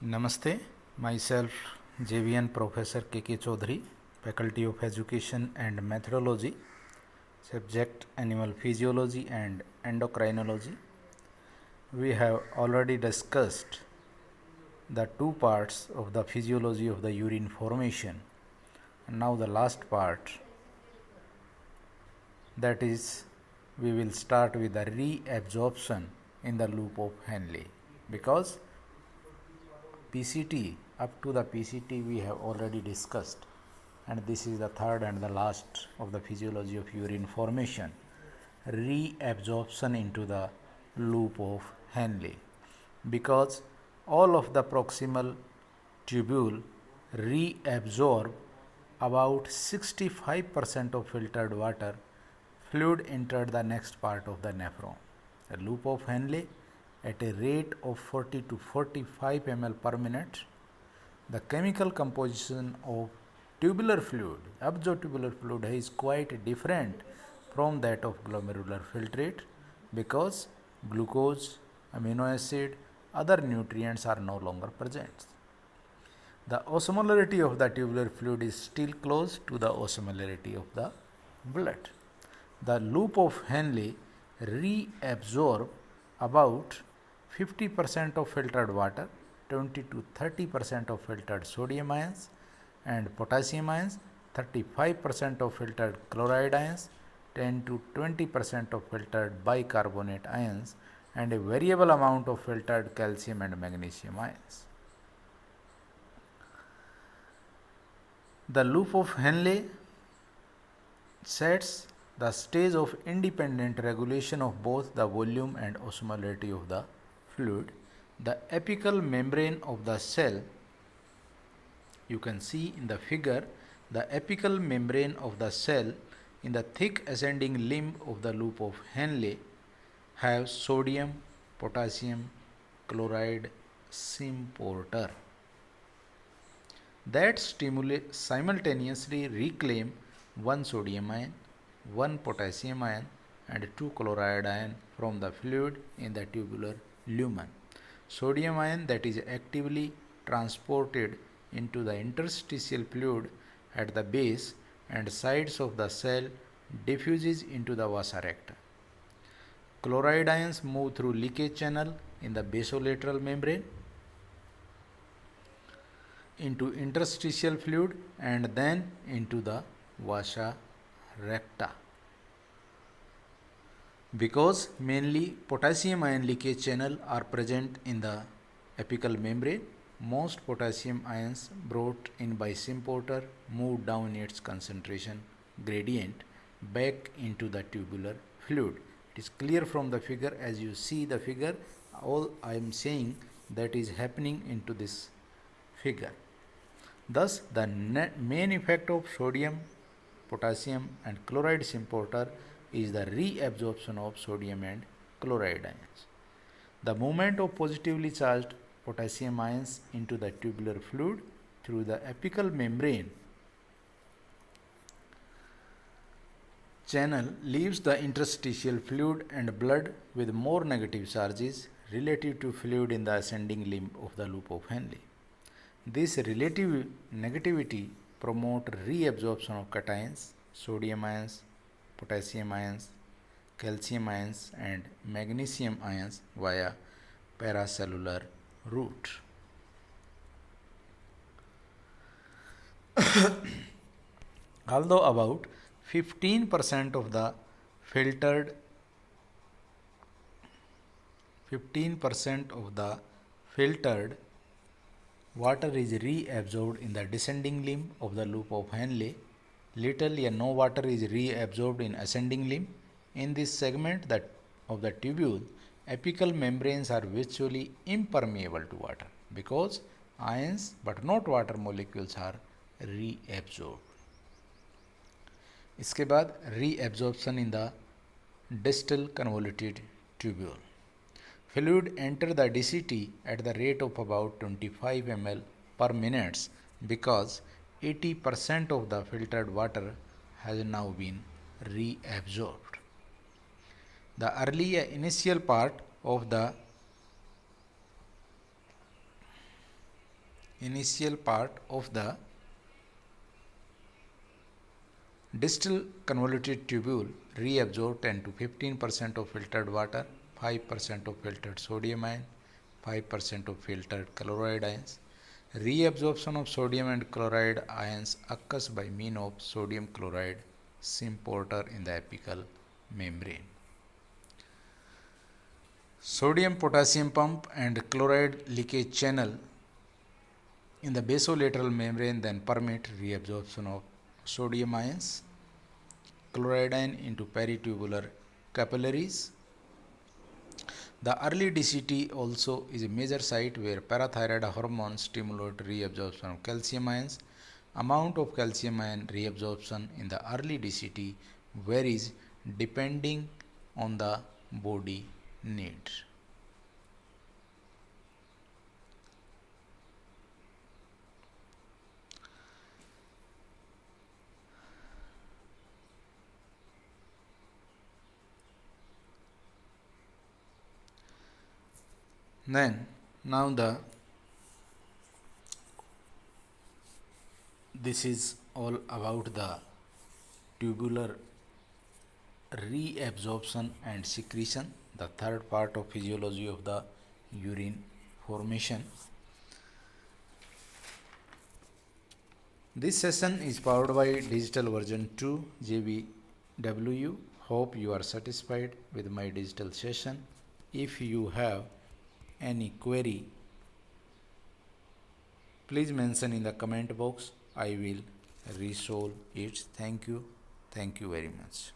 Namaste, myself JVN Professor KK Chaudhary, Faculty of Education and Methodology, subject Animal Physiology and Endocrinology. We have already discussed the two parts of the physiology of the urine formation, and now the last part, that is, we will start with the reabsorption in the loop of Henle, because PCT, up to the PCT we have already discussed, and this is the third and the last of the physiology of urine formation, reabsorption into the loop of Henle, because all of the proximal tubule reabsorb about 65% of filtered water. Fluid entered the next part of the nephron. The loop of Henle at a rate of 40 to 45 ml per minute. The chemical composition of tubular fluid, अब जो tubular fluid है, is quite different from that of glomerular filtrate, because glucose, amino acid, other nutrients are no longer present. The osmolarity of the tubular fluid is still close to the osmolarity of the blood. The loop of Henle reabsorb about 50% of filtered water, 20 to 30% of filtered sodium ions and potassium ions, 35% of filtered chloride ions, 10 to 20% of filtered bicarbonate ions, and a variable amount of filtered calcium and magnesium ions. The loop of Henle sets the stage of independent regulation of both the volume and osmolarity of the fluid. The apical membrane of the cell, you can see in the figure, the apical membrane of the cell in the thick ascending limb of the loop of Henle have sodium, potassium, chloride symporter that simultaneously reclaim one sodium ion, one potassium ion and two chloride ion from the fluid in the tubular lumen. Sodium ion that is actively transported into the interstitial fluid at the base and sides of the cell diffuses into the vasa recta. Chloride ions move through leakage channel in the basolateral membrane into interstitial fluid and then into the vasa recta. Because mainly potassium ion leakage channel are present in the apical membrane, most potassium ions brought in by symporter move down its concentration gradient back into the tubular fluid. It is clear from the figure. As you see the figure, all I am saying that is happening into this figure. Thus, the main effect of sodium, potassium and chloride symporter is the reabsorption of sodium and chloride ions. The movement of positively charged potassium ions into the tubular fluid through the apical membrane channel leaves the interstitial fluid and blood with more negative charges relative to fluid in the ascending limb of the loop of Henle. This relative negativity promotes reabsorption of cations, sodium ions, potassium ions, calcium ions and magnesium ions via paracellular route. Although about 15% of the filtered water is reabsorbed in the descending limb of the loop of Henle, little or no water is reabsorbed in ascending limb. In this segment of the tubule, apical membranes are virtually impermeable to water because ions but not water molecules are reabsorbed. इसके बाद reabsorption in the distal convoluted tubule. Fluid enter the DCT at the rate of about 25 ml per minute because 80% of the filtered water has now been reabsorbed. The initial part of the initial part of the distal convoluted tubule reabsorb 10 to 15% of filtered water, 5% of filtered sodium ion, 5% of filtered chloride ions. Reabsorption of sodium and chloride ions occurs by means of sodium chloride symporter in the apical membrane. Sodium potassium pump and chloride leakage channel in the basolateral membrane then permit reabsorption of sodium ions, chloride ion into peritubular capillaries. The early DCT also is a major site where parathyroid hormone stimulate reabsorption of calcium ions. Amount of calcium ion reabsorption in the early DCT varies depending on the body needs. Then now this is all about the tubular reabsorption and secretion, the third part of physiology of the urine formation. This session is powered by digital version 2 JVWU. Hope you are satisfied with my digital session. If you have any query, please mention in the comment box. I will resolve it. Thank you very much.